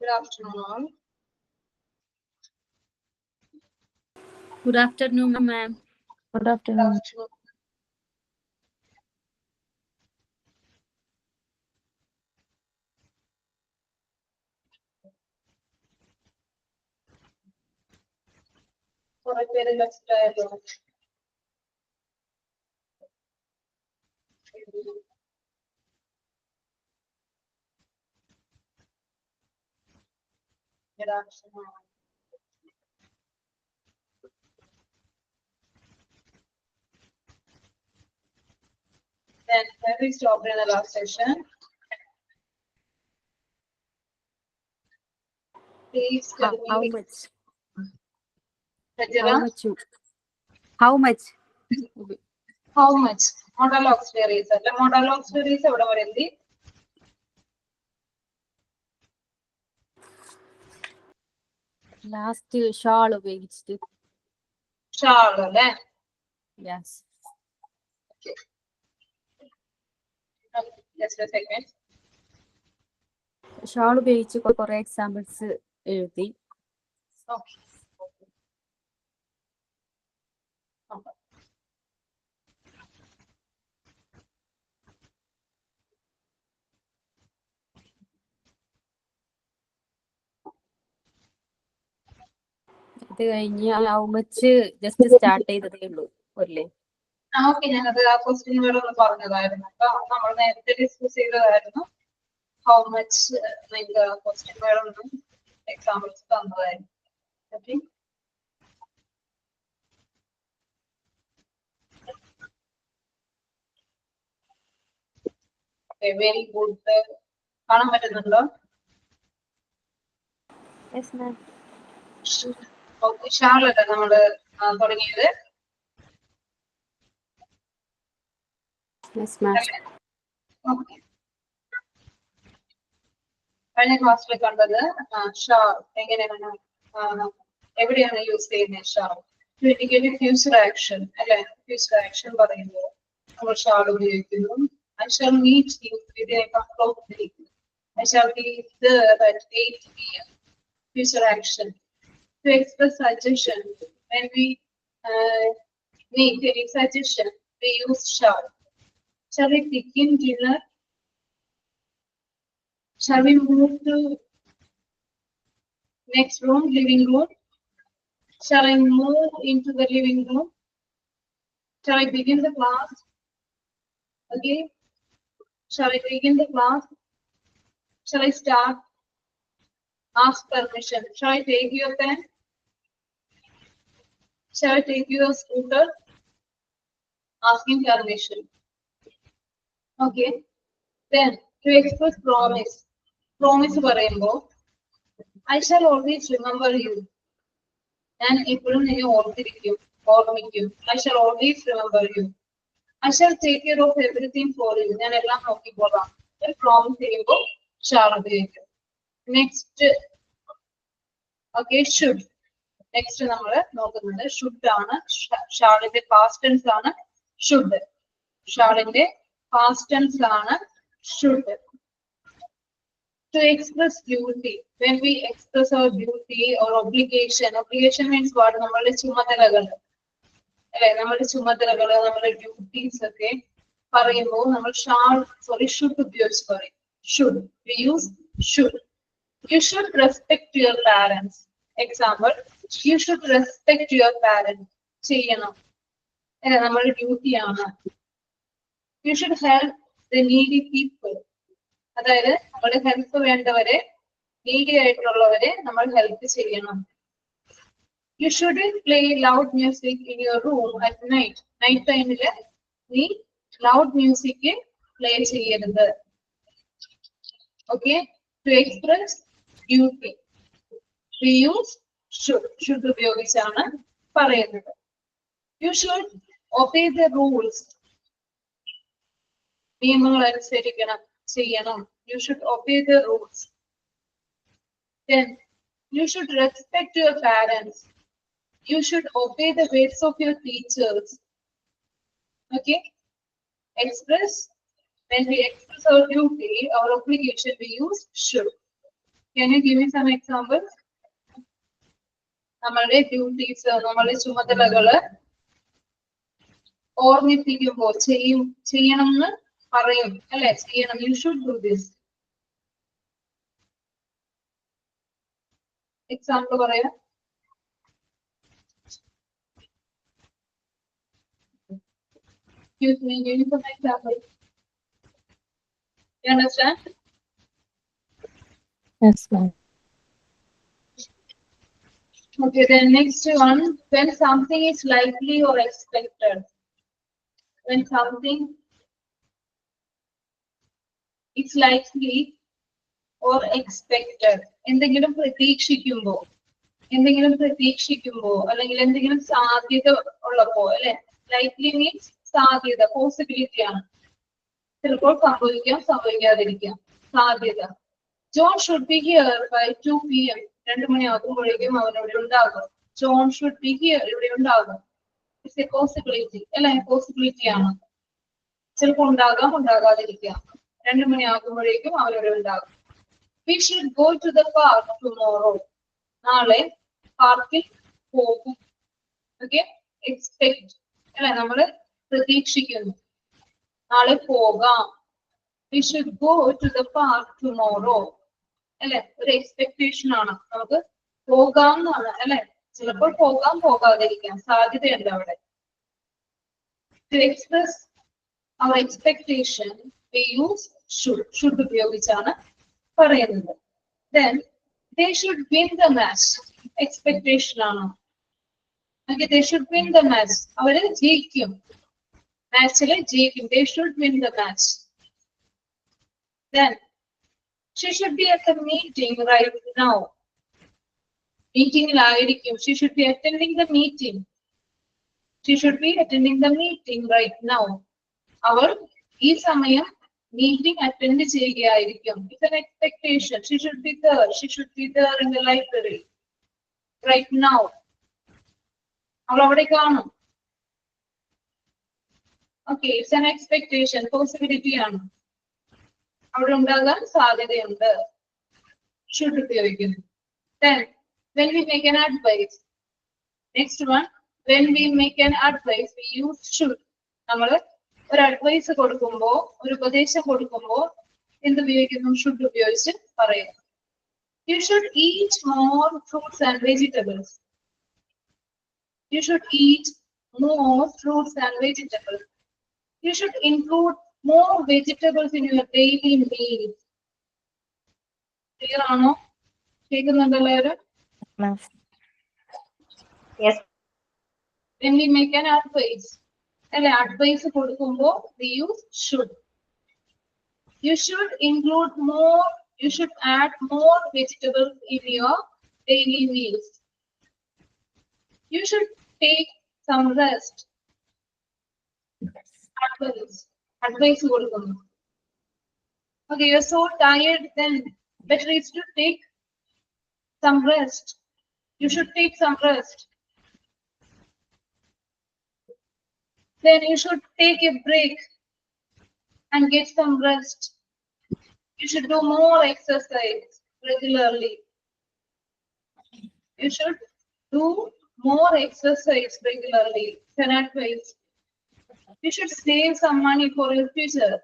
Good afternoon, all. Good afternoon, ma'am. Good afternoon. For a very next dialogue. Good afternoon. Then where we stopped in the last session. Please tell How me. much? Rajala, How much? how much? Monologues varies. The monologues varies. What are the Last shawl ഉപയോഗിച്ചിട്ട്. shawl, അല്ലേ? Yes. Okay. Just a second. Shall ഉപയോഗിച്ച് കുറെ examples എഴുതി. Okay. അത് കഴിഞ്ഞ് how much just start ചെയ്തതേ ഉള്ളൂ അല്ലേ? ഓക്കെ, ഞാനത് ആ ക്വസ്റ്റ്യനുകളൊന്ന് പറഞ്ഞതായിരുന്നു. അപ്പൊ നമ്മൾ നേരത്തെ ഡിസ്കസ് ചെയ്തതായിരുന്നു. ഹൗ മച്ച് നിങ്ങൾക്ക് ക്വസ്റ്റ്യനുകളൊന്നും എക്സാമ്പിൾസ് തന്നതായിരുന്നു. Okay, very good. കാണാൻ പറ്റുന്നുണ്ടോ? Yes, ma'am. ഓക്കെ, ഷാളല്ലേ നമ്മള് തുടങ്ങിയത്? Yes, ma'am. ഓക്കെ, കഴിഞ്ഞ ക്ലാസ്സിൽ കണ്ടത് ഷാൾ എങ്ങനെയാണ്, എവിടെയാണ് യൂസ് ചെയ്യുന്നത് shall? To indicate future action അല്ലെ? ഫ്യൂച്ചർ ആക്ഷൻ പറയുമ്പോൾ നമ്മൾ ഷാൾ ഉപയോഗിക്കുന്നു. I shall meet you within a couple of days. I shall be there at 8 p.m. Future action. To express suggestion, when we make any suggestion, we use shall. Shall we begin dinner? Shall we move to next room, living room? Shall I move into the living room? Shall I begin the class? Okay. Shall I begin the class? Shall I start? Ask permission. Shall I take your pen? Shall I take your scooter? Asking permission. Okay. Then to express promise. Promise പറയുമ്പോൾ I shall always remember you. ഞാൻ എപ്പോഴും നിന്നെ ഓർമ്മിക്കും. I shall always remember you. I shall take care of everything for you. ഞാൻ എല്ലാം നോക്കിക്കോളാം. Promise ചെയ്യുമ്പോൾ shall ഉപയോഗിക്കും. Next okay, should. Next നമ്മൾ നോക്കുന്നത് ഷുഡ് ആണ്. ഷാളിന്റെ പാസ്റ്റ് ടെൻസ് ആണ് ഷുഡ്. ഷാളിന്റെ പാസ്റ്റ് ടെൻസ് ആണ് should. To express duty, when we express our duty or obligation means what? നമ്മളുടെ ചുമതലകൾ അല്ലെ? നമ്മളുടെ ചുമതലകൾ, നമ്മളുടെ ഡ്യൂട്ടീസ് ഒക്കെ പറയുമ്പോൾ നമ്മൾ ഷുഡ് ഉപയോഗിച്ച് പറയും. Should, we use should. You should respect your parents. Example, you should respect your parents. ചെയ്യണം, അല്ലെ? നമ്മളുടെ ഡ്യൂട്ടിയാണ്. You should help the needy people. അതായത് നമ്മുടെ ഹെൽപ്പ് വേണ്ടവരെ, നീഡി ആയിട്ടുള്ളവരെ നമ്മൾ ഹെൽപ്പ് ചെയ്യണം. You shouldn't play loud music in your room at night. Night ടൈമില് നീ ലൗഡ് മ്യൂസിക് പ്ലേ ചെയ്യരുത്. Okay, to express duty we use should ഉപയോഗിച്ചാണ് പറയുന്നത്. You should obey the rules. നിയമങ്ങൾ അനുസരിക്കണം, ചെയ്യണം. You should obey the rules. Then you should respect your parents. You should obey the ways of your teachers. Okay, when we express our duty, our obligation, we use should. Can you give me some examples? നമ്മളുടെ duties, നമ്മളുടെ ചുമതലകള് ഓർമ്മിപ്പിക്കുമ്പോൾ ചെയ്യണം എന്ന് പറയും അല്ലെ, ചെയ്യണം. You should do this. Example പറയാം. Excuse me, give me some example. You understand? Yes, ma'am. Okay, then next one, when something is likely or expected. When something is likely or expected. എന്തെങ്കിലും പ്രതീക്ഷിക്കുമ്പോ അല്ലെങ്കിൽ എന്തെങ്കിലും സാധ്യത ഉള്ളപ്പോ അല്ലെ. Likely means സാധ്യത, possibility ആണ്. ചിലപ്പോൾ സംഭവിക്കാം, സംഭവിക്കാതിരിക്കാം, സാധ്യത. John should be here by 2 PM. 2 മണിയാകുമ്പോഴേക്കും അവൻ ഇവിടെ ഉണ്ടാകും. ജോൺ ഷുഡ് ബി ഹിയർ, ഇവിടെ ഉണ്ടാകും. ഇറ്റ്സ് എ പോസിബിലിറ്റി അല്ലെ, പോസിബിലിറ്റി ആണ്. ചിലപ്പോൾ ഉണ്ടാകാം, ഉണ്ടാകാതിരിക്കാം. 2 മണിയാകുമ്പോഴേക്കും അവൻ ഇവിടെ ഉണ്ടാകും. We should go to the park tomorrow. നാളെ പാർക്കിൽ പോകും. ഓക്കെ, എക്സ്പെക്ട് അല്ലെ, നമ്മള് പ്രതീക്ഷിക്കുന്നു. നാളെ പോകാം. We should go to the park tomorrow. അല്ലെ, ഒരു എക്സ്പെക്ടേഷൻ ആണ്. നമുക്ക് പോകാം എന്നാണ് അല്ലെ. ചിലപ്പോൾ പോകാം, പോകാതിരിക്കാം, സാധ്യതയുണ്ട് അവിടെ. To express our expectation, we use should ഉപയോഗിച്ചാണ് പറയുന്നത്. Then they should win the match. Expectation ആണ്. Okay, they should win the match. അവര് ജയിക്കും, മാച്ചില് ജയിക്കും. They should win the match. Then she should be at the meeting right now. മീറ്റിംഗിലായിരിക്കും. She should be attending the meeting. She should be attending the meeting right now. അവൾ ഈ സമയം meeting attend ചെയ്യുകയായിരിക്കും. It's an expectation. She should be there. She should be there in the library right now. അവൾ അവിടെ കാണും. Okay, it's an expectation. Possibility ആണ്. അവിടെ ഉണ്ടാകാൻ സാധ്യതയുണ്ട്. Should ഉപയോഗിക്കുന്നു. Then when we make an advice. Next one, when we make an advice, we use should. നമ്മള് ഒരു അഡ്വൈസ് കൊടുക്കുമ്പോ, ഒരു ഉപദേശം കൊടുക്കുമ്പോ എന്ത് ഉപയോഗിക്കുന്നു? ഷുഡ് ഉപയോഗിച്ച് പറയാം. You should eat more fruits and vegetables. You should eat more fruits and vegetables. You should include more vegetables in your daily meals. Clear ആണോ? കേൾക്കുന്നുണ്ടല്ലോ എല്ലാവരും? Yes. When we make an advice, അല്ലെ, advice കൊടുക്കുമ്പോ we use should. You should include more, you should add more vegetables in your daily meals. You should take some rest. Advice കൊടുക്കുന്നു. Okay, you're so tired, then better is to take some rest. You should take some rest. Then you should take a break and get some rest. You should do more exercise regularly. You should do more exercise regularly. It's an advice. You should save some money for your future.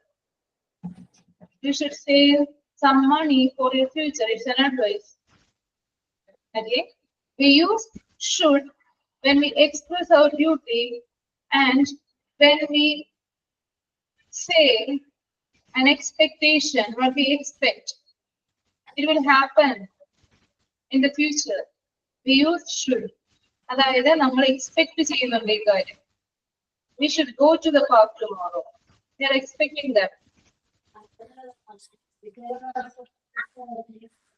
You should save some money for your future. It's an advice. Okay. We use should when we express our duty and when we say an expectation, what we expect, it will happen in the future. We use should. അതായത് നമ്മൾ expect ചെയ്യുന്നുണ്ട് ഈ കാര്യം. We should go to the park tomorrow. We are expecting that.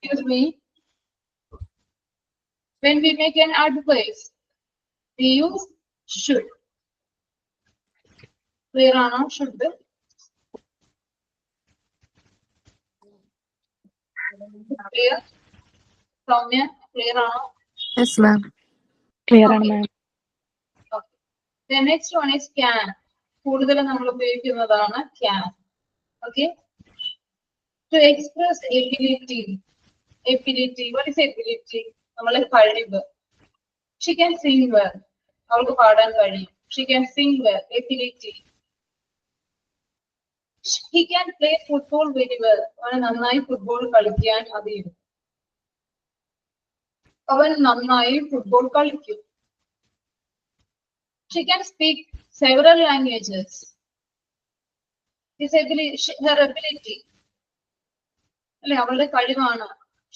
Excuse me. When we make an advice, we use should. Clear ആണോ? Should. Clear? Soumya, clear ആണോ? Yes, ma'am. Clear ആണ് ma'am. Okay. The next one is can. കൂടുതൽ നമ്മൾ ഉപയോഗിക്കുന്നതാണ് can. Okay. To express ability. ability. What is ability? നമ്മളെ കഴിവ്. She can sing well. അവൾക്ക് പാടാൻ കഴിയും. She can sing well. Ability. He can play football very well. അവന് നന്നായി ഫുട്ബോൾ കളിക്കാൻ അറിയും. അവൻ നന്നായി ഫുട്ബോൾ കളിക്കും. She can speak several languages. Her ability. അല്ലെ അവളുടെ കഴിവാണ്.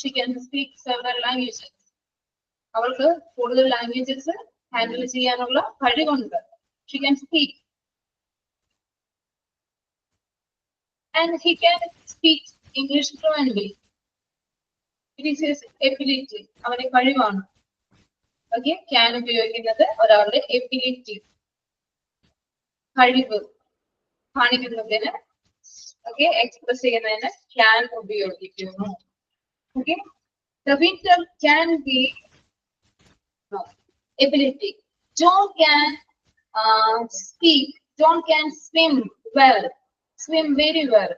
She can speak several languages. അവൾക്ക് കൂടുതൽ ലാംഗ്വേജസ് ഹാൻഡിൽ ചെയ്യാനുള്ള കഴിവുണ്ട്. She can speak. And he can speak English fluently. It is his ability. അവന്റെ കഴിവാണ്. ഓക്കെ, can ഉപയോഗിക്കുന്നത് ഒരാളുടെ എബിലിറ്റി, കഴിവ് കാണിക്കുന്നതിന്, ഓക്കെ, എക്സ്പ്രസ് ചെയ്യുന്നതിന് can ഉപയോഗിക്കുന്നു. Okay, the winter can be ability. John can speak. John can swim well. Swim very well.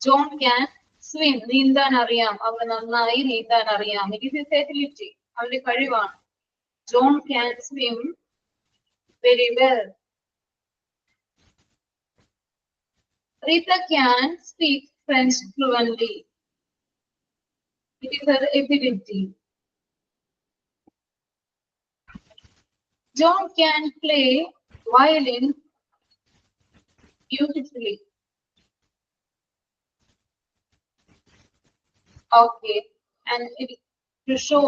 John can swim. നീന്താൻ അറിയാം. അവന് നന്നായി നീന്താൻ അറിയാം. It is his ability. അവന്റെ കഴിവാണ്. John can swim very well. Rita can speak French fluently. It is her ability. John can play violin beautifully. Okay, and to show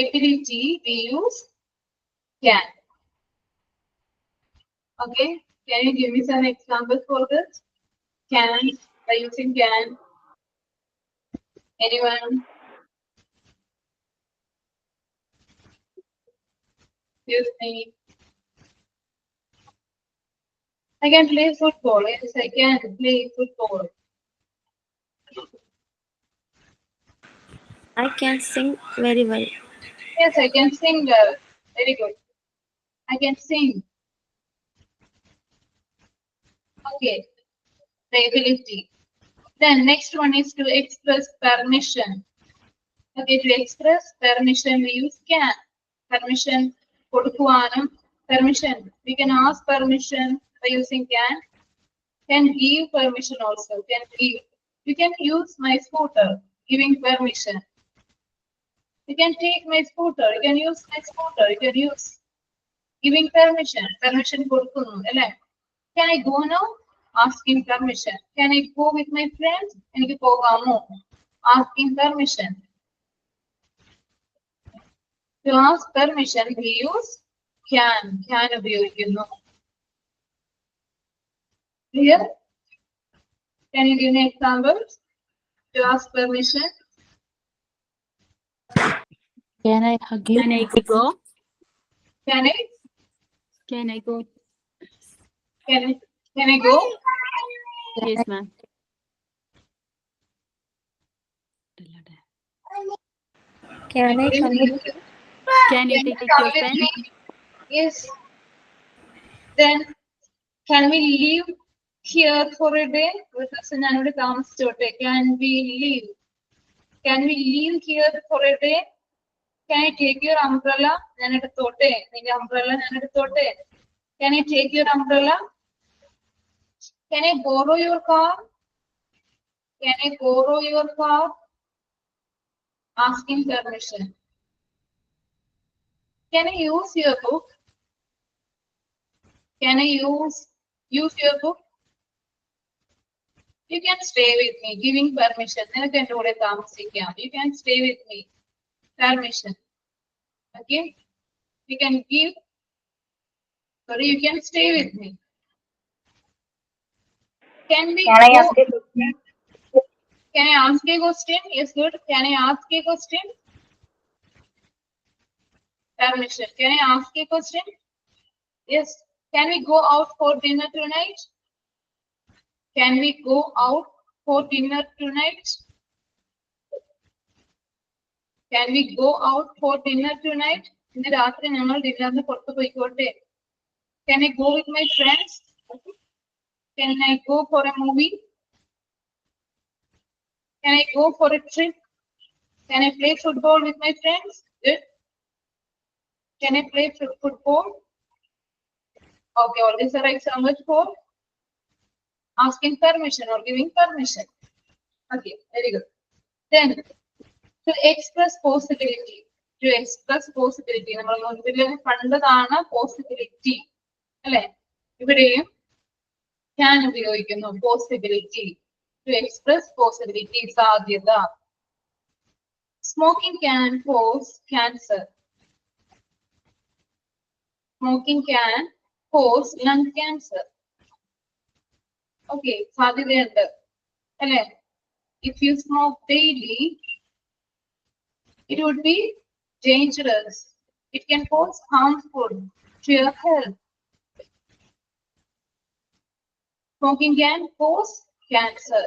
ability we use can. Okay, can you give me some examples for this? Can, by using can. Anyone? Excuse me. I can play football. Yes, I can play football. I can sing very well. Yes, I can sing well. Very good. I can sing. Okay, the ability. Then next one is to express permission. Okay, to express permission we use can. Permission കൊടുക്കുവാനും permission. We can ask permission by using can. Can give permission also. Can give. You can use my scooter. Giving permission. You can take my scooter. You can use my scooter. You can use. Giving permission. Permission കൊടുക്കുന്നു അല്ലേ? Can I go now? Asking permission. Can I go with my friends? എനിക്ക് പോകാമോ? Asking permission. To ask permission we use can. Can ഉപയോഗിക്കുന്നു. Clear? Can you give me examples? To ask permission. Can I hug you? Can I go? Can I? Can I go? Can I go? Yes, ma'am. Can I come with you? Can you take your pen? Yes. Then can we leave here for a day? ഞാനിവിടെ താമസിച്ചോട്ടെ. Can we leave? Can we leave here for a day? Can I take your umbrella? ഞാൻ എടുത്തോട്ടെ. നിന്റെ umbrella ഞാൻ എടുത്തോട്ടെ. Can I take your umbrella? Can I borrow your car? Can I borrow your car? Asking permission. Can I use your book? Can I use your book? You can stay with me. Giving permission. നിനക്ക് എൻ്റെ കൂടെ താമസിക്കാം. You can stay with me. Permission. Okay. You can give. Sorry, you can stay with me. Can I ask a question? Can I ask a question? Yes, good. Can I ask a question? Permission. Can I ask a question? Yes. Can we go out for dinner tonight? Can we go out for dinner tonight? Can we go out for dinner tonight? ഇന്ന് രാത്രി ഞങ്ങൾ ഡിന്നറിന് പുറത്ത് പോയിക്കോട്ടെ. Can I go with my friends? Can I go for a movie? Can I go for a trip? Can I play football with my friends? Good. Can I play football? Okay, all these are examples for asking permission or giving permission. Okay, very good. Then, to express possibility. To express possibility. നമ്മൾ മുൻപിൽ കണ്ടതാണ് possibility. അല്ലേ? ഇവിടെയും can ഉപയോഗിക്കുന്നു. Possibility. To express possibility. സാധ്യത. Smoking can cause cancer. Smoking can cause lung cancer. Okay, സാധ്യതയുണ്ട്. അല്ലേ? If you smoke daily, it would be dangerous. It can cause harmful to your health. Smoking can cause cancer.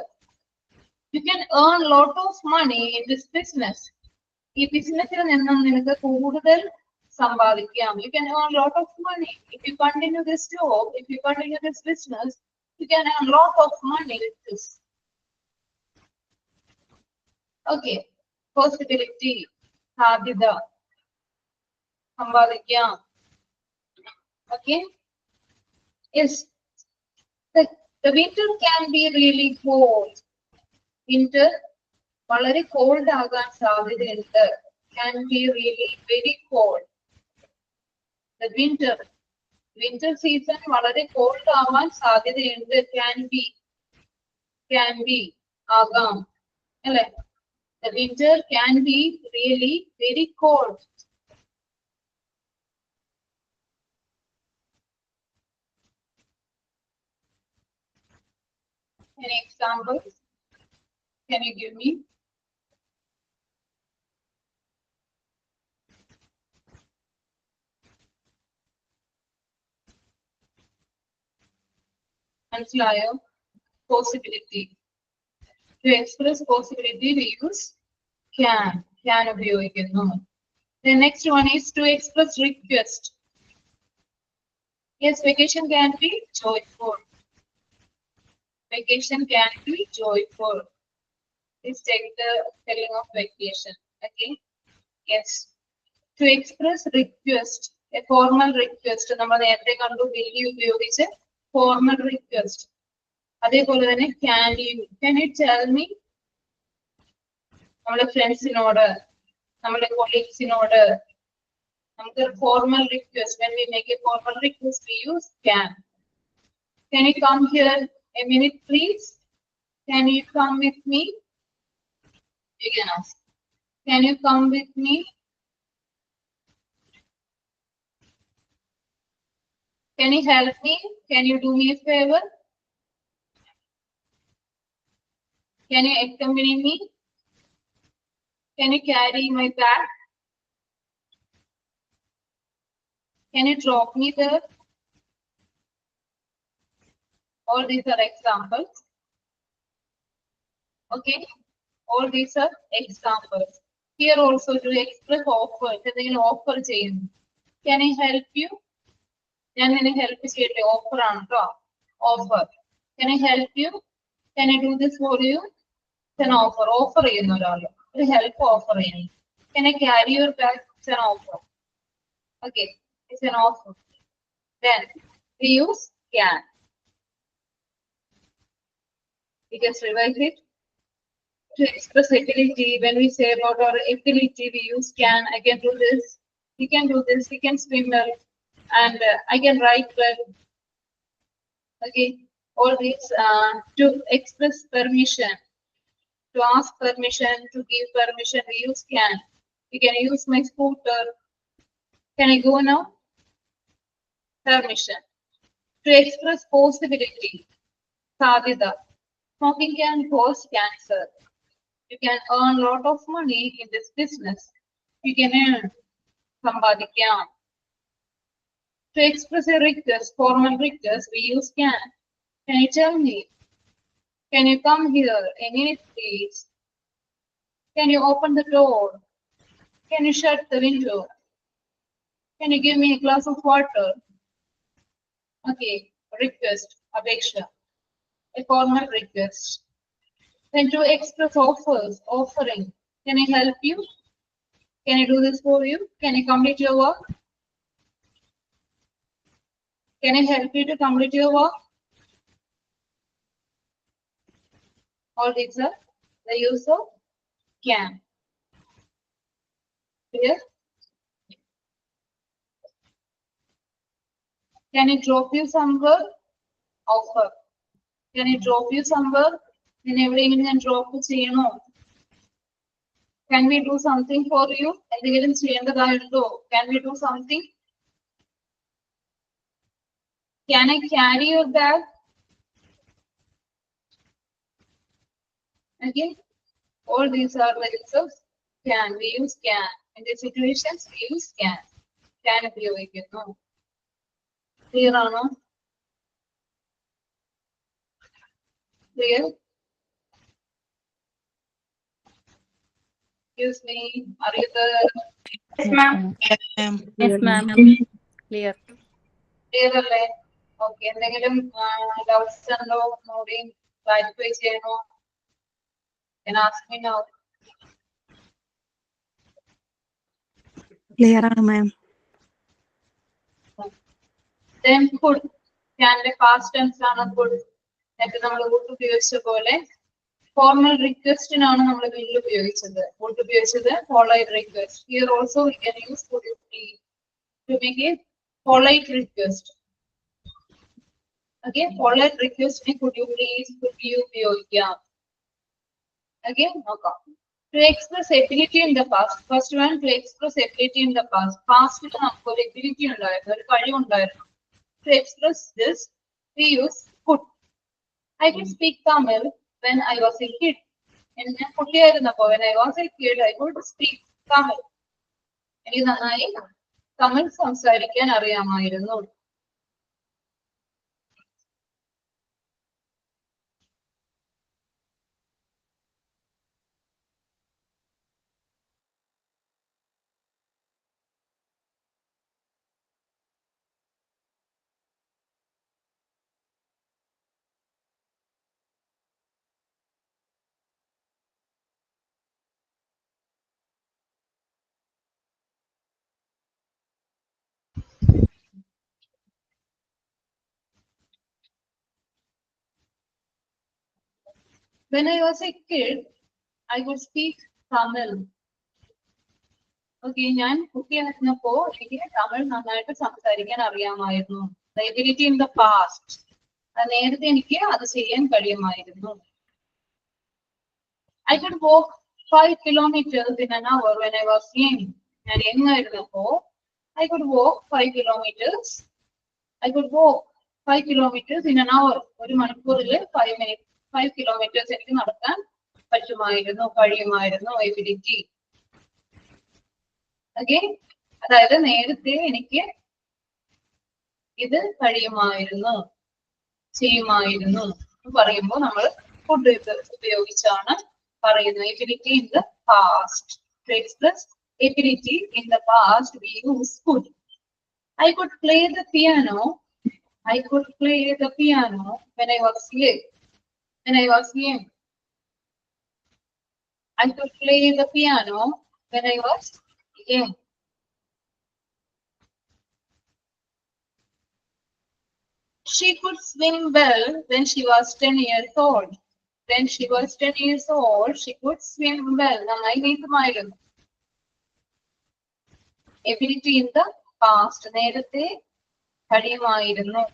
You can earn a lot of money in this business. ഈ ബിസിനസ്സിൽ നിന്നും നിനക്ക് കൂടുതൽ സമ്പാദിക്കാം. You can earn a lot of money. If you continue this job, if you continue this business, you can earn a lot of money with this. Okay, possibility, സാധ്യത, സമ്പാദിക്കാം. Okay, yes, the winter can be really cold. Winter വളരെ cold ആകാൻ സാധ്യതയുണ്ട്. Can be really very cold. The winter season വളരെ cold ആവാൻ സാധ്യതയുണ്ട്. Can be ആകാം. അല്ലേ? The winter can be really very cold. Any examples? Can you give me? മനസ്സിലായോ? Possibility. To express possibility, we use can ഉപയോഗിക്കുന്നു. The next one is to express request. Yes, vacation can be joyful. Vacation can be joyful. Please take the spelling of vacation. Okay. Yes. To express request, a formal request. നമ്മൾ നേരത്തെ കണ്ടു will you ഉപയോഗിച്ച് formal request. അതേപോലെ തന്നെ can you tell me? നമ്മുടെ ഫ്രണ്ട്സിനോട്, നമ്മുടെ കൊളീഗ്സിനോട് നമുക്ക് formal request. When we make a formal request, we use can. Can you come here a minute, please? Can you come with me? You can ask. Can you come with me? Can you help me? Can you do me a favor? Can you accompany me? Can you carry my bag? Can you drop me there? All these are examples. Okay, all these are examples. Here also to express offer. എന്തെങ്കിലും offer ചെയ്യുന്നു. Can I help you? ഞാൻ നിന്നെ help ചെയ്യട്ടെ. Offer ആണ് കേട്ടോ. Offer. Can I help you? Can I do this for you? It's an offer. Offer ചെയ്യുന്ന ഒരാൾ. ഒരു help offer ചെയ്യുന്നു. Can I carry your bag? It's an offer. Okay, it's an offer. Then we use can. We just revise it. To express ability, when we say about our ability, we use can. I can do this. He can do this. He can swim well, and I can write well. Okay, all these to express permission, to ask permission, to give permission, we use can. You can use my scooter. Can I go now? Permission. To express possibility, sadhida. Smoking can cause cancer. You can earn a lot of money in this business. You can earn sambadikam. To express a request, formal request, we use can. Can you tell me? Can you come here a minute, please? Can you open the door? Can you shut the window? Can you give me a glass of water? Okay, request, apeksha, a formal request. Then to express offers, offering. Can I help you? Can I do this for you? Can I complete your work? Can I help you to complete your work? All these are the use of can. Clear? Can I drop you somewhere? Offer. Can I drop you somewhere? In എവിടെയെങ്കിലും ഞാൻ drop ചെയ്യണോ? Can we do something for you? എന്തെങ്കിലും ചെയ്യേണ്ടതായിട്ടുണ്ടോ? Can we do something? Can I carry your bag? Okay. All these are the use of can. We use can. In the situations, we use can. Can ഉപയോഗിക്കുന്നു. Clear ആണോ? Clear? Excuse me. Are you there? Yes, ma'am. Yes, ma'am. Clear. Clear അല്ലേ? Okay. എന്തെങ്കിലും doubts ഉണ്ടോ? ഒന്നുകൂടി clarify ചെയ്യണോ? Can ask me now. Clear ആണ് ma'am. Then could. Can the past tense ആണ് could. നേരത്തെ നമ്മൾ would ഉപയോഗിച്ച പോലെ formal request നാണ് നമ്മൾ will ഉപയോഗിച്ചത്. Would ഉപയോഗിച്ചത് polite request. Here also we can use could you please to make a polite request. Okay, polite request could you please, could you ഉപയോഗിക്കാം. Okay, നോക്കാം. To express ability in the past. First one, to express ability in the past. Past ൽ നമുക്ക് ഒരു ability ഉണ്ടായിരുന്നു, ഒരു കഴിവുണ്ടായിരുന്നു. To express this, we use could. I could speak Tamil when I was a kid. ഞാൻ കുട്ടിയായിരുന്നപ്പോ when I was a kid, I could speak Tamil. എനിക്ക് നന്നായി തമിഴ് സംസാരിക്കാൻ അറിയാമായിരുന്നു. When I was a kid, I could speak Tamil. Okay, ഞാൻ കുട്ടിയായിരുന്നപ്പോ എനിക്ക് തമിഴ് നന്നായിട്ട് സംസാരിക്കാൻ അറിയാമായിരുന്നു. The ability in the past. നേരത്തെ എനിക്ക് അത് ചെയ്യാൻ കഴിയുമായിരുന്നു. I could walk 5 kilometers in an hour when I was young. ഞാൻ യങ്ങായിരുന്നപ്പോ I could walk 5 kilometers. I could walk 5 kilometers in an hour. ഒരു മണിക്കൂറിൽ 5 kilometers എനിക്ക് നടക്കാൻ പറ്റുമായിരുന്നു, കഴിയുമായിരുന്നു. എബിലിറ്റി. ഓക്കെ, അതായത് നേരത്തെ എനിക്ക് ഇത് കഴിയുമായിരുന്നു, ചെയ്യുമായിരുന്നു പറയുമ്പോൾ നമ്മൾ could ഉപയോഗിച്ചാണ് പറയുന്നത്. Ability in the past. To express ability in the past, we use could. I could play the piano. I could play the piano when I was young. When I was young. I could play the piano when I was young. She could swim well when she was 10 years old. When she was 10 years old, she could swim well. നന്നായി നീന്തുമായിരുന്നു. Ability in the past. നേരത്തെ കഴിയുമായിരുന്നു,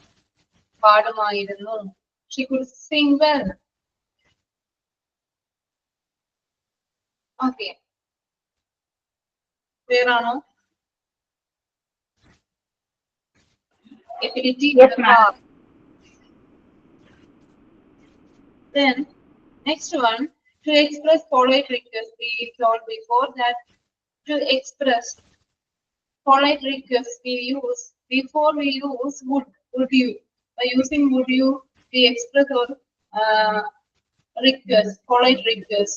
പാടുമായിരുന്നു. She could sing well. Okay. Where ആണോ? Ability in the past. Then next one, to express polite request. We told before that to express polite request we use before we use would you. By using would you, we express our request, polite request.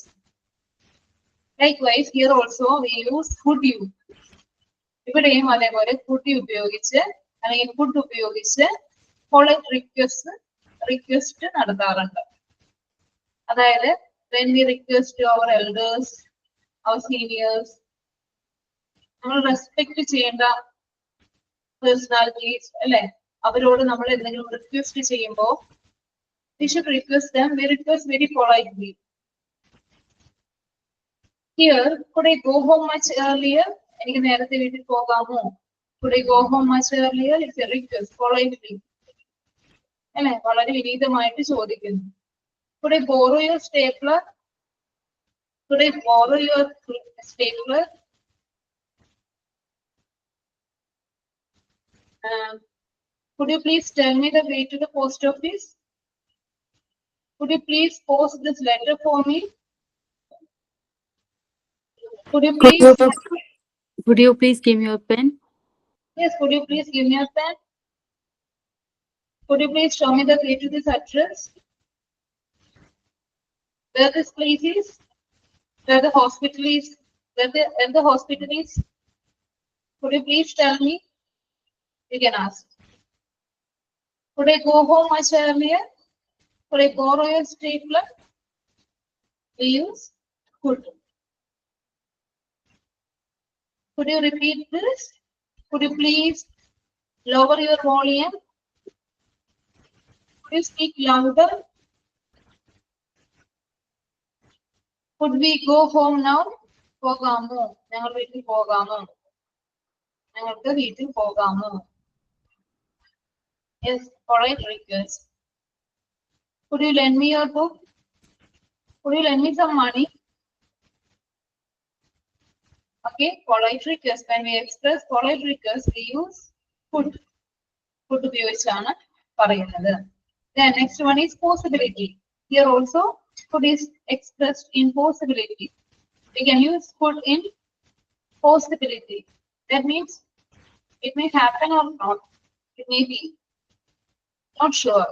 Likewise, here also we use could you. ഇവിടെയും അതേപോലെ could you ഉപയോഗിച്ച് അല്ലെങ്കിൽ could ഉപയോഗിച്ച് polite request നടത്താറുണ്ട്. അതായത് when we request to our elders, our seniors, നമ്മൾ respect ചെയ്യേണ്ട personalities അല്ലെ, അവരോട് നമ്മൾ എന്തെങ്കിലും റിക്വസ്റ്റ് ചെയ്യുമ്പോൾ we should request them. We request very politely. Here, could I go home much earlier? എനിക്ക് നേരത്തെ വീട്ടിൽ പോകാമോ? Could I go home much earlier? It's a request, politely. അല്ലെ, വളരെ വിനീതമായിട്ട് ചോദിക്കുന്നു. Could I borrow your stapler? Could I borrow your stapler? Could you please tell me the way to the post office? Could you please post this letter for me? Could you please give me your pen? Yes, could you please give me a pen? Could you please show me the way to this address? Where this place is? Where the hospital is? Where the hospital is? Could you please tell me? You can ask. Could I go home much earlier? Could I borrow your stapler? We use could. Could you repeat this? Could you please lower your volume? Could you speak louder? Could we go home now? പോകാമോ? ഞങ്ങൾ വീട്ടിൽ പോകാമോ? ഞങ്ങൾക്ക് വീട്ടിൽ പോകാമോ? Yes, polite request. Could you lend me your book? Could you lend me some money? Okay, polite request. When we express polite request, we use could. Could ഉപയോഗിച്ചാണ് പറയുന്നത്. Then next one is possibility. Here also could is expressed in possibility. We can use could in possibility. That means it may happen or not. It may be. Not sure.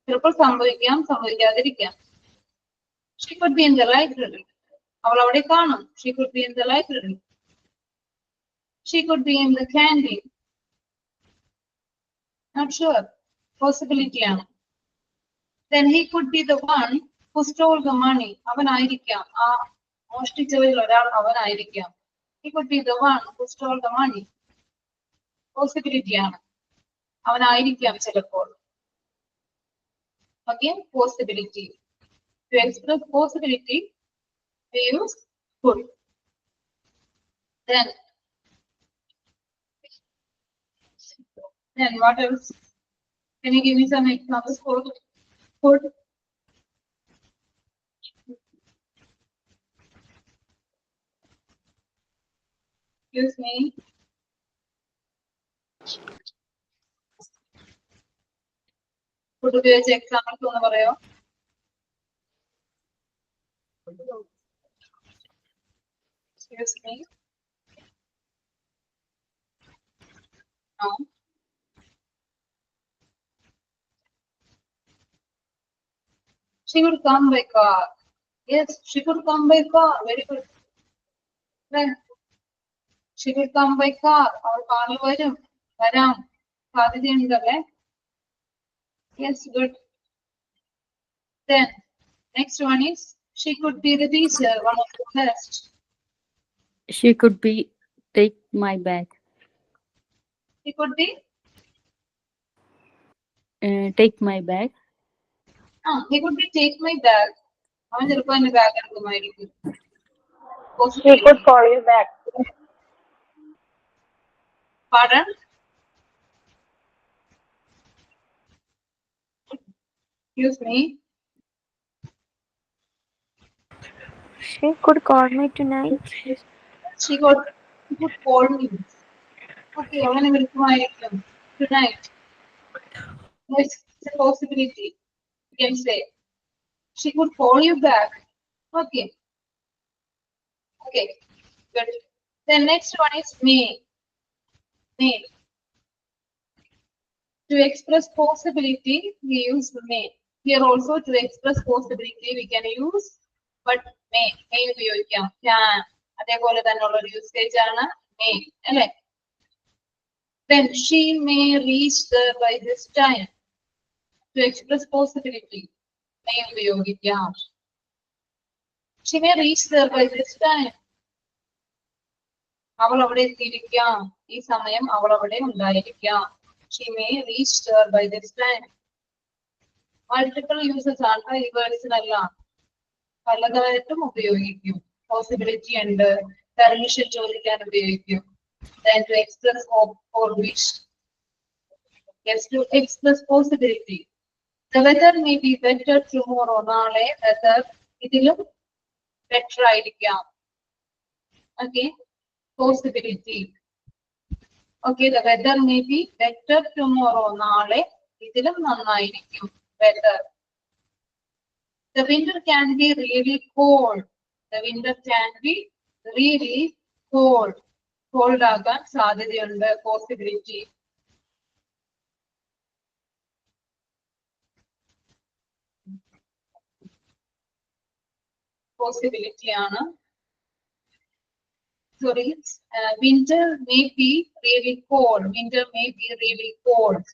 ചിലപ്പോൾ സംഭവിക്കാം, സംഭവിക്കാതിരിക്കാം. She could be in the library. അവൾ അവിടെ കാണും. She could be in the library. She could be in the canteen. Not sure. Possibility ആണ്. Then he could be the one who stole the money. അവനായിരിക്കാം. ആ മോഷ്ടിച്ചവരിൽ ഒരാൾ അവനായിരിക്കാം. He could be the one who stole the money. Possibility ആണ്. അവനായിരിക്കാം ചിലപ്പോൾ. Again, possibility. To express possibility, we use could. Then what else? Can you give me some examples for could? Excuse me. Could ഉപയോഗിച്ച examples ഒന്ന് പറയോ? Excuse me. No. She would come by car. Yes, she could come by car. Very good. Then she could come by car. Our car varam. Sadhyundale. Yes, good. Then next one is she could be the teacher, one of the best. She could be take my bag. He could be Take my bag. he could be take my bag. അവൻ ചിലപ്പോൾ എന്റെ bag എടുക്കുമായിരിക്കും. He could call you back. Pardon? Excuse me. She could call me tonight. She could call me. Okay, അവനെ വിളിക്കുമായിരിക്കും. Tonight. It's a possibility. You can say. She could call you back. Okay. Okay. Good. Then next one is may. May. To express possibility, we use may. Here also to express possibility, we can use but may. May ഉപയോഗിക്കാം. Can. അതേപോലെ തന്നെയുള്ള ഒരു usage ആണ് may. അല്ലേ? Then she may reach there by this time. To express possibility, may ഉപയോഗിക്കാം. She may reach there by this time. അവൾ അവിടെ എത്തിയിരിക്കാം. ഈ സമയം അവൾ അവിടെ ഉണ്ടായിരിക്കാം. She may reach there by this time. Multiple uses ആണ് ഈ വേർഡ്സിനെല്ലാം. പലതായിട്ടും ഉപയോഗിക്കും. Possibility ഉണ്ട്. Permission ചോദിക്കാൻ ഉപയോഗിക്കും. Then to express hope or wish. Yes, to express possibility. The weather may be better tomorrow. നാളെ weather ഇതിലും better ആയിരിക്കാം. Okay. Possibility. Okay, the weather may be better tomorrow. നാളെ ഇതിലും നന്നായിരിക്കും weather. The winter can be really cold. The winter can be really cold. Cold ആകാൻ സാധ്യതയുണ്ട്. Possibility. Possibility ആണ്. Sorry, winter may be really cold. Winter may be really cold.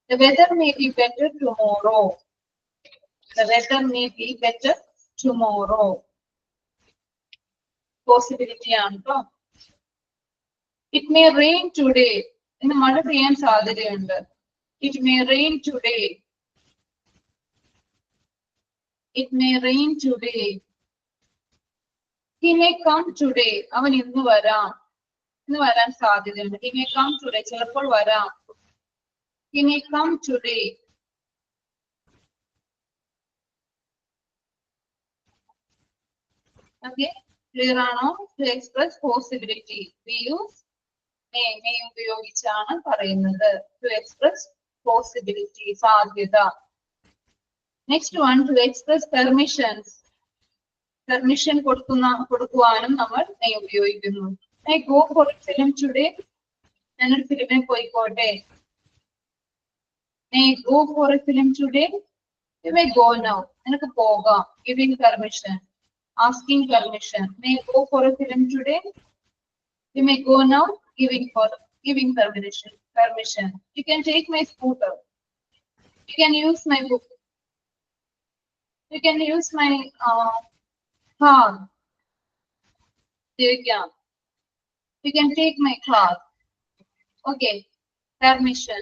The weather may be better tomorrow. The weather may be better tomorrow. Possibility ആണ്. It may rain today. ഇന്ന് മഴ പെയ്യാൻ സാധ്യതയുണ്ട്. It may rain today. It may rain today. He may come today. അവൻ ഇന്ന് വരാം. ഇന്ന് വരാൻ സാധ്യതയുണ്ട്. He may come today. ചിലപ്പോൾ വരാം. He may come today. Okay, clear ആണോ? To express possibility. We use may ഉപയോഗിച്ചാണ് പറയുന്നത്. To express possibility. സാധ്യത. Next one, to express permissions. Permission കൊടുക്കുവാനും നമ്മൾ may ഉപയോഗിക്കുന്നു. May go for a film today. ഞാനൊരു ഫിലിമിൽ പോയിക്കോട്ടെ. May go for a film today. You may go now. നിനക്ക് പോകാം. Giving permission. Asking permission. May go for a film today. You may go now. Giving permission. You can take my scooter. You can use my book. You can use my car. You can take my car. Okay, permission.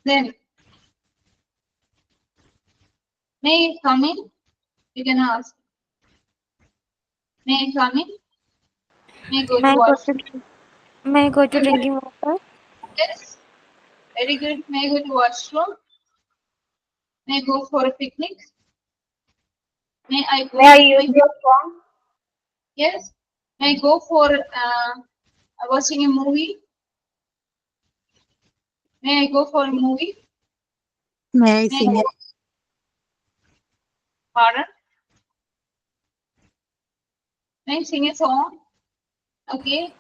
Then, may I come in? You can ask. May I come in? May I go to washroom? May I go to drinking water? Yes. Very good. May I go to washroom? May I go for a picnic? May I use your phone? Yes. May I go for watching a movie? May I go for a movie? May I sing it? Pardon? May I sing a song? Okay.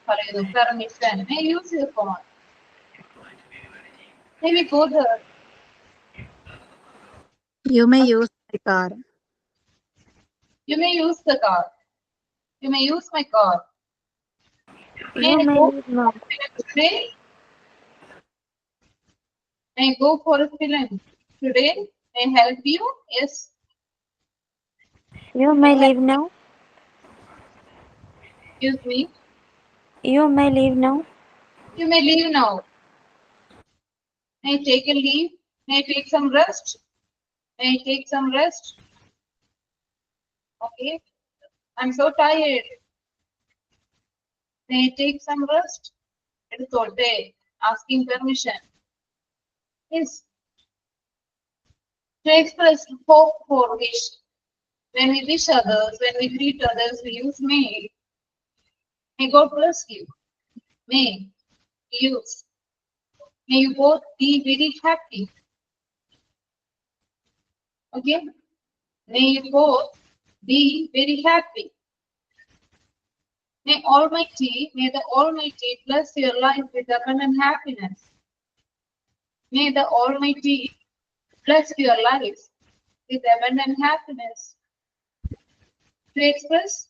Permission. May I use your phone? May we go there? You may use my car. You may use the car. You may use my car. May You I may go leave now. today? May I go for a film today? May I help you? Yes. You may leave now. Excuse me. You may leave now. You may leave now. May I take a leave? May I take some rest? May I take some rest? Okay. I'm so tired. May I take some rest? It is all day. Asking permission. Yes. To express hope for wish. When we wish others, when we greet others, we use may. May God bless you. May. Use. May you both be very happy. Okay? May you both be very happy. May the Almighty bless your life with abundant happiness. May the Almighty bless your life with abundant happiness. To express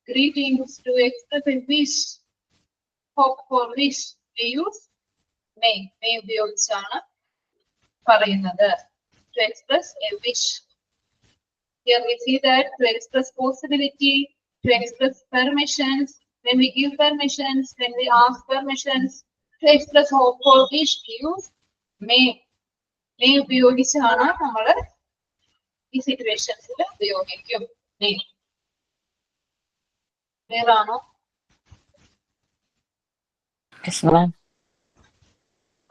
greetings, to express a wish, hope for wish, we use may. May ഉപയോഗിച്ചാണ് പറയുന്നത്. To express a wish. Here we see that to express possibility, to express permissions, when we give permissions, when we ask permissions, to express hope or wish, we use may. May ഉപയോഗിച്ചാണ് നമ്മൾ ഈ സിറ്റുവേഷൻസിൽ ഉപയോഗിക്കും. May. Clear ആണോ? Yes, ma'am.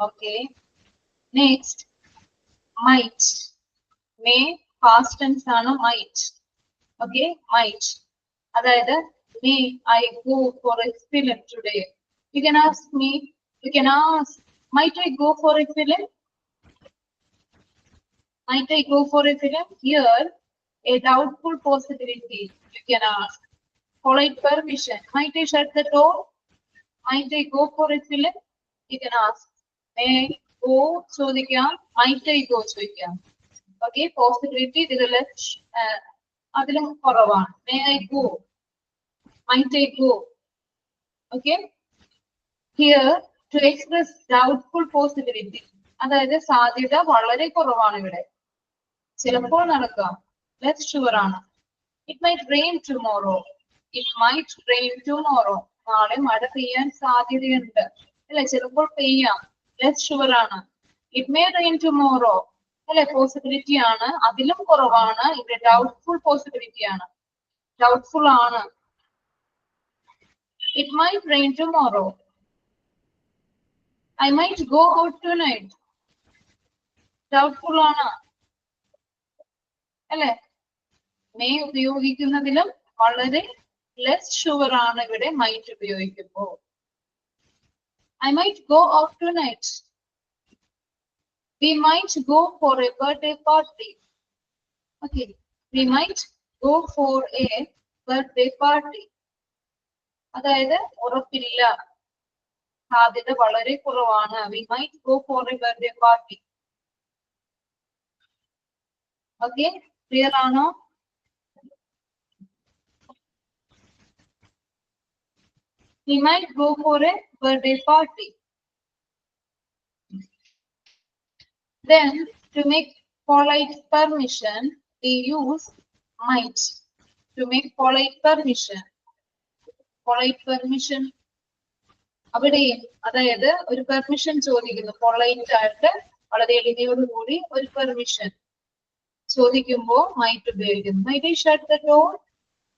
Okay. Next, might. May past tense ആണ് might. Okay, might. അതായത് may I go for a film today. You can ask me, you can ask, might I go for a film? Might I go for a film? Here, a doubtful possibility. You can ask. Polite permission. Might I shut the door? Might I go for a film? You can ask. May I go ചോദിക്കാം. Might I go ചോദിക്കാം. Okay, possibility അതിലും കുറവാണ്. May I go? Might I go? Okay. Here, to express doubtful possibility. അതായത് സാധ്യത വളരെ കുറവാണ് ഇവിടെ. ചിലപ്പോൾ നടക്കാം. Less sure ആണ്. It might rain tomorrow. It might rain tomorrow. നാളെ മഴ പെയ്യാൻ സാധ്യതയുണ്ട്. അല്ലെ, ചിലപ്പോൾ പെയ്യാം. Less sure ആണ്. It may rain tomorrow. അല്ലെ, പോസിബിലിറ്റി ആണ്. അതിലും കുറവാണ്. ഇവിടെ ഡൗട്ട്ഫുൾ പോസിബിലിറ്റി ആണ്. ഡൗട്ട്ഫുൾ ആണ്. It might rain tomorrow. I might go out tonight. Doubtful ആണ്. അല്ലെ, മേ ഉപയോഗിക്കുന്നതിലും വളരെ ലെസ് ഷുവർ ആണ് ഇവിടെ might ഉപയോഗിക്കുമ്പോൾ. I might go out tonight. We might go for a birthday party. Okay, we might go for a birthday party. അതായത് ഉറപ്പില്ല, സാധ്യത വളരെ കുറവാണ്. We might go for a birthday party. Okay, clear ആണോ? We might go for a birthday party. Then, to make polite permission, we use might. To make polite permission. Polite permission. അവിടെയും അതായത് ഒരു permission ചോദിക്കുന്നു. Polite ആയിട്ട് വളരെ എളിമയോടുകൂടി ഒരു permission ചോദിക്കുമ്പോൾ might ഉപയോഗിക്കുന്നു. Might I shut the door?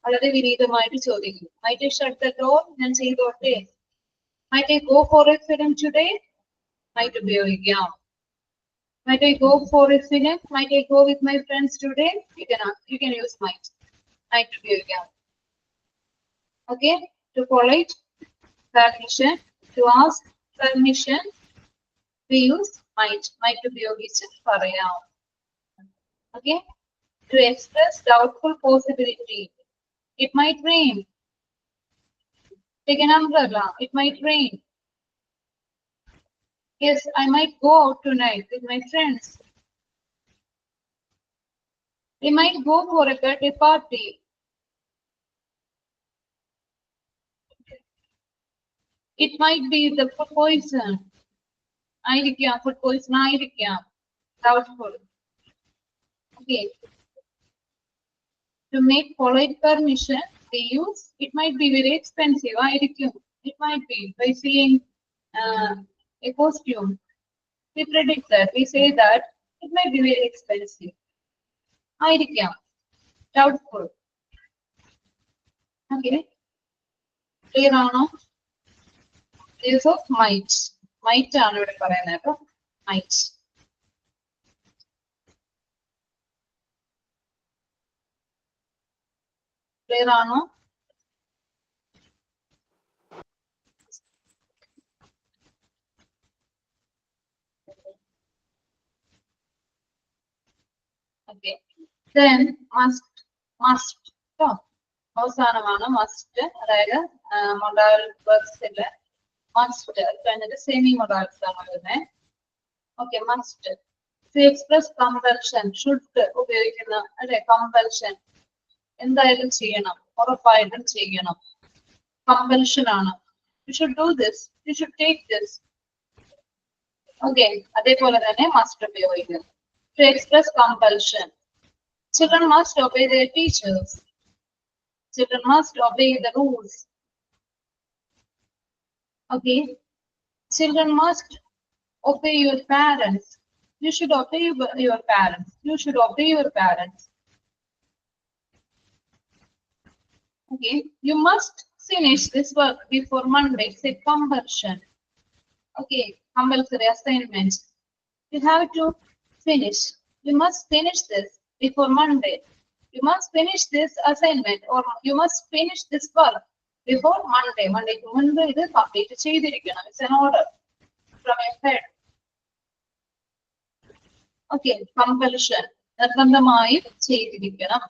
വളരെ വിനീതമായിട്ട് ചോദിക്കും. Might I shut the door? ഞാൻ ചെയ്തോട്ടെ. Might I go for a film today? Might ഉപയോഗിക്കാം. Might I go for a film? Might I go with my friends today? You can use might. Might ഉപയോഗിക്കാം. Okay, to polite permission, to ask permission, we use might. Might ഉപയോഗിച്ച് പറയാം. Okay, to express doubtful possibility. It might rain. Take an umbrella. It might rain. Yes, I might go out tonight with my friends. We might go for a birthday party. It might be the food poison. ആയിരിക്കാം, food poison ആയിരിക്കാം. Doubtful. Okay. To make polite permission, we use it might be very expensive. It might be by seeing a costume. We predict that. We say that it might be very expensive. Doubtful. Okay. Clear ആണോ? Use of might. Might ആണ് ഇവിടെ പറയുന്നത് കേട്ടോ. Might. Clear ആണോ? Okay. Then must. അവസാനമാണ് must. അതായത് modal വെർബ്സില് must കഴിഞ്ഞിട്ട് semi മൊഡാൽസ് ആണ് വരുന്നത്. Okay, must. To express compulsion, should ഉപയോഗിക്കുന്ന അല്ലെ, compulsion. എന്തായാലും ചെയ്യണം, ഉറപ്പായിട്ടും ചെയ്യണം. കമ്പൽഷൻ ആണ്. You should do this. You should take this. Okay, അതേപോലെ തന്നെ must ഉപയോഗിക്കുന്നു. To express compulsion. Children must obey their teachers. Children must obey the rules. Okay. Children must obey your parents. You should obey your parents. You should obey your parents. Okay. You must finish this work before Monday. Say compulsion. Okay. Compulsory assignment. You have to finish. You must finish this before Monday. You must finish this assignment or you must finish this work before Monday. Monday to Monday ഇത് complete ചെയ്തിരിക്കണം. It's an order from your head. Okay, compulsion. നിർബന്ധമായും ചെയ്തിരിക്കണം.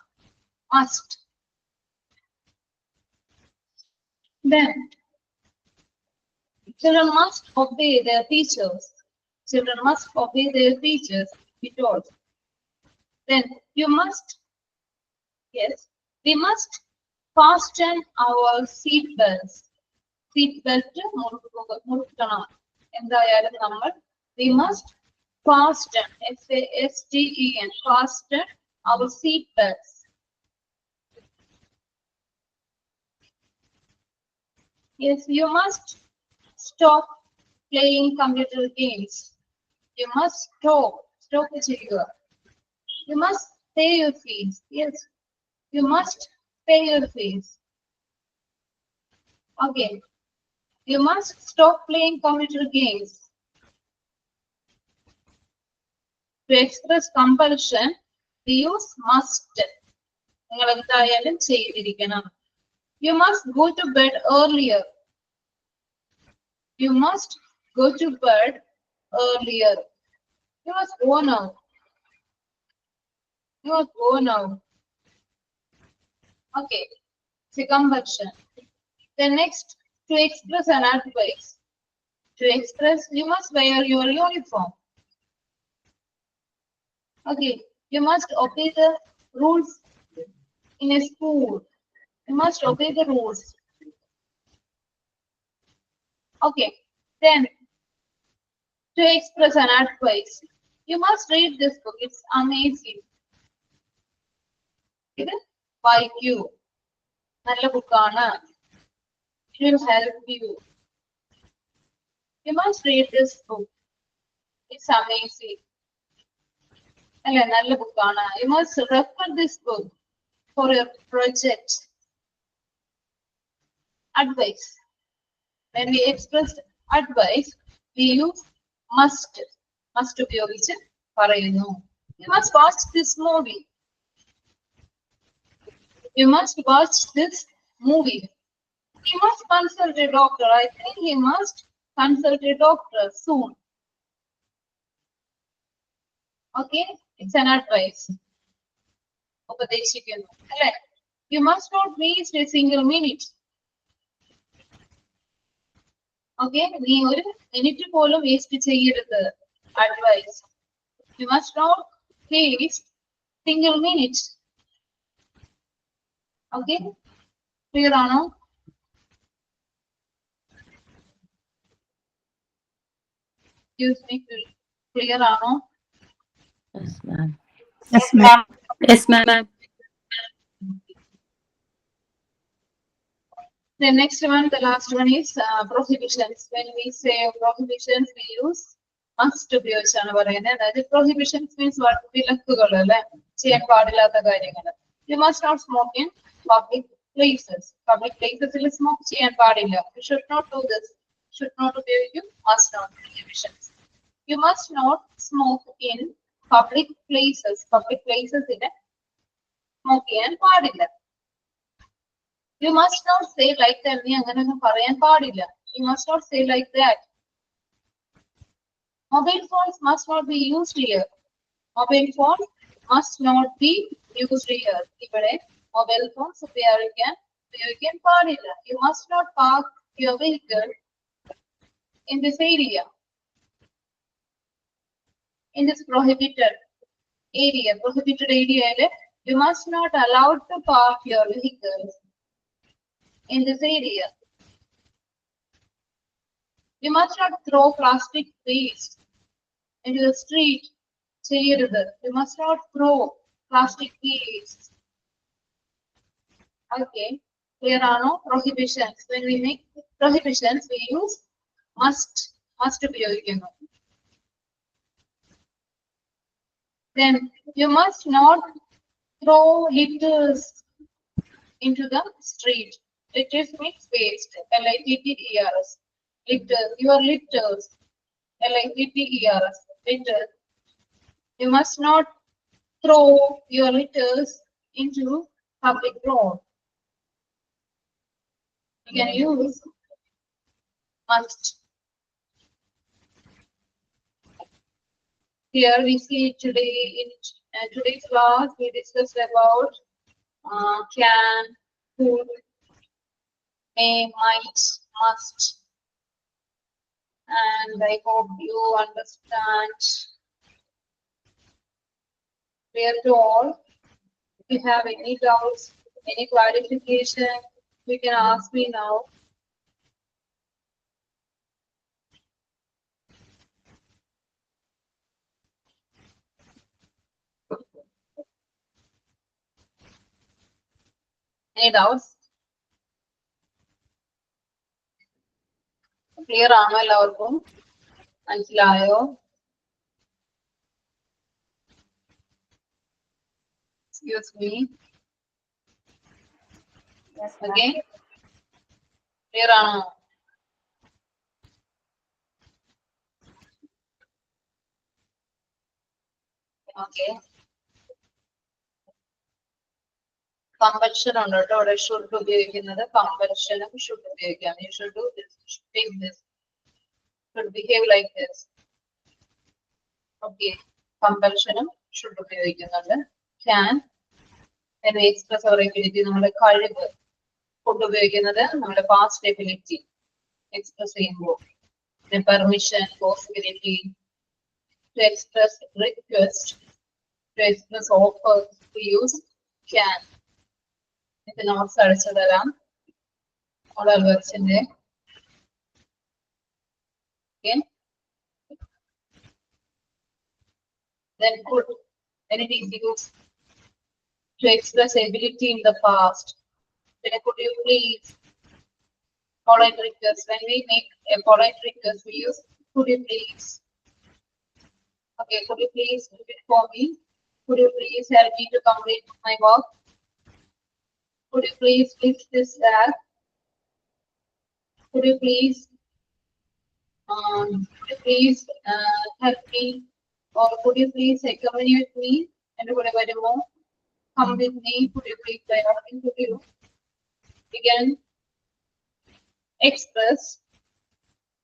Must. Then, children must obey their teachers. Children must obey their teachers. We told. Then you must. Yes, we must fasten our seat belts. Seat belt മുറുക്കണം. എന്തായാലും നമ്മൾ we must fasten, fasten, fasten our seat belts. Yes, you must stop playing computer games. You must stop ചെയ്യുക. You must pay your fees. Yes, you must pay your fees. Okay, you must stop playing computer games. To express compulsion, we use must. നിങ്ങൾ എന്തായാലും ചെയ്തിരിക്കണം. You must go to bed earlier. You must go to bed earlier. You must go now. You must go now. Okay, it's a compulsion. The next, to express an advice. To express, you must wear your uniform. Okay, you must obey the rules in a school. You must obey the rules. Okay, then to express an advice, you must read this book. It's amazing. ഇത് വായിക്കൂ. നല്ല ബുക്കാണ്. It will help you. You must read this book. It's amazing. അല്ല നല്ല ബുക്കാണ്. You must refer this book for your project. Advice. When we express advice, we use must. Must ഉപയോഗിച്ച് പറയുന്നു. You must watch this movie. You must watch this movie. He must consult a doctor. I think he must consult a doctor soon. Okay, it's an advice. ഉപദേശിക്കുന്നു. അല്ലേ? You must not waste a single minute. Okay, നീ ഒരു minute പോലും waste ചെയ്യരുത്. Advice. You must not waste single minute. Okay, clear ആണോ? Excuse me, clear ആണോ? Yes, ma'am. Yes, ma'am. Yes, ma'am. The next one, the last one is prohibitions. When we say prohibitions, we use must ഉപയോഗിച്ചാണ് പറയുന്നത്. അതായത് prohibitions means what? വിലക്കുകൾ അല്ലെ, ചെയ്യാൻ പാടില്ലാത്ത കാര്യങ്ങൾ. You must not smoke in public places. Public places ൽ smoke ചെയ്യാൻ പാടില്ല. You should not do this. Should not ഉപയോഗിക്കും. Must not prohibitions. You must not smoke in public places. Public places ൽ smoke ചെയ്യാൻ പാടില്ല. You must not say like that. നീ അങ്ങനെയൊന്നും പറയാൻ പാടില്ല. You must not say like that. Mobile phones must not be used here. Mobile phone must not be used here. ഇവിടെ mobile phones ഉപയോഗിക്കാൻ പാടില്ല. You must not park your vehicle in this area. In this prohibited area. Prohibited area, you must not allow to park your vehicles in this area. You must not throw plastic waste into the street. You must not throw plastic waste. Okay. Clear are no prohibitions. When we make prohibitions, we use must ഉപയോഗിക്കുന്നു. Then you must not throw litters into the street. Litters means waste. Litters. Litters. Your litters. Litters. Litters. You must not throw your litters into public road. You can use must. Here we see today in today's class we discussed about can, could, may, might, must, and I hope you understand. Clear to all. If you have any doubts, any clarification, you can ask me now. Any doubts? Clear ആണോ എല്ലാവർക്കും? മനസ്സിലായോ? Excuse me. Yes, Okay. Clear ആണോ? Okay. Compulsion ഉണ്ട് കേട്ടോ. ഇവിടെ should ഉപയോഗിക്കുന്നത് compulsion should ഉപയോഗിക്കാം. You should do this. You should take this. Should behave like this. Okay. Compulsion should ഉപയോഗിക്കുന്നുണ്ട്. Can when we express our ability നമ്മുടെ കഴിവ് കൊണ്ട് ഉപയോഗിക്കുന്നത് നമ്മുടെ past ability express ചെയ്യുമ്പോൾ. The permission, possibility, to express request, to express offer, to use can. ഇത് notes അടിച്ചു തരാം. Order വർക്സിന്റെ. Okay. Then could, when it is used to express ability in the past. Then could you please polite request. When we make a polite request, we use could you please. Okay, could you please do it for me? Could you please help me to complete my work? Could you please fix this that? Could you please help me? Or could you please accompany with me? And whatever more, come with me. Could you please by asking to you? Again, express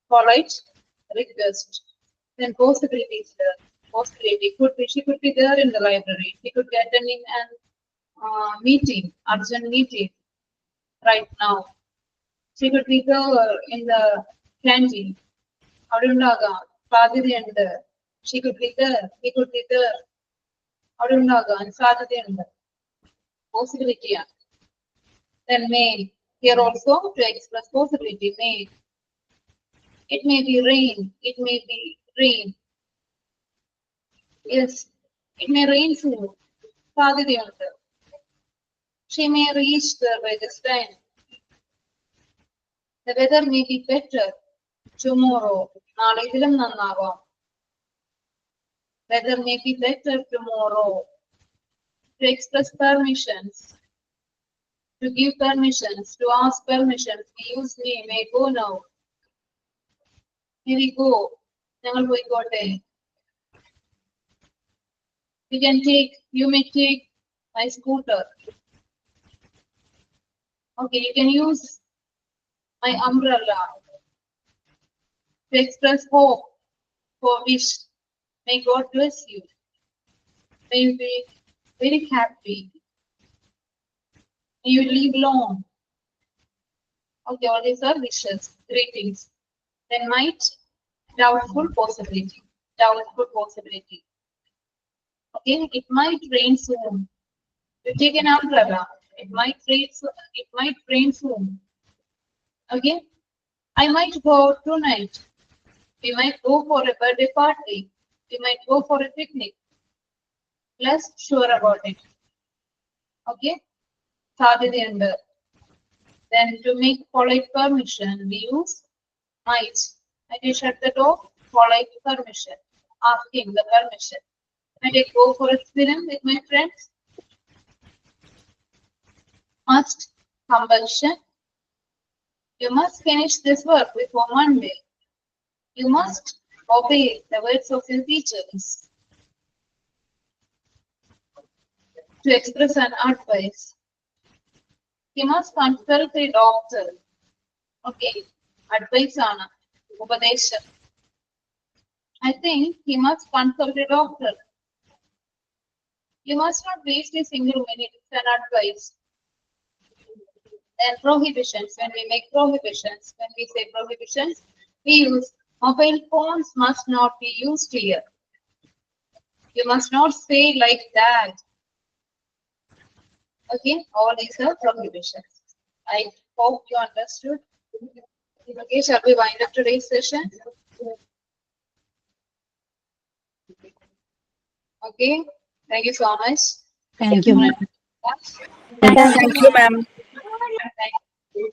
polite request. Then possibility is there. Possibility could be she could be there in the library. He could be attending an meeting, urgent meeting right now. She could be there in the canteen. Adundaga, Sadhya and she could be there. He could be there. Adundaga and Sadhya and possibility. Then may. Here also to express possibility may. It may be rain. It may be rain. Yes, it may rain soon. Sadhya. She may reach there by this time. The weather may be better tomorrow. നാളെ ഇതിലും നന്നാവാം. Weather may be better tomorrow. To express permissions. To give permissions. To ask permissions. We use may go now. Here we go. ഞങ്ങൾ പോയിക്കോട്ടെ. You may take my scooter. Okay, you can use my umbrella to express hope for wish. May God bless you. May you be very happy. May you live long. Okay, all these are wishes, greetings. Then might, doubtful possibility. Doubtful possibility. Okay, it might rain soon. You take an umbrella. It might rain soon. Okay, I might go out tonight. We might go for a birthday party. you might go for a picnic. Less sure about it. Okay? സാധ്യതയുണ്ട്. Then to make polite permission, we use might. Might you shut the door? Polite permission. Asking the permission. Might I go for a film with my friends? Must. Compulsion. You must finish this work before Monday. You must obey the words of your teachers. To express an advice. He must consult a doctor. Okay, advice ana. Upadesha. I think he must consult a doctor. You must not waste a single minute. It's an advice. Then prohibitions. When we make prohibitions, when we say prohibitions, we use mobile phones must not be used here. You must not say like that. Okay, all these are prohibitions. I hope you understood. Okay, shall we wind up today's session? Okay, thank you so much. Thank you, ma'am. Thank you, ma'am. Thank you.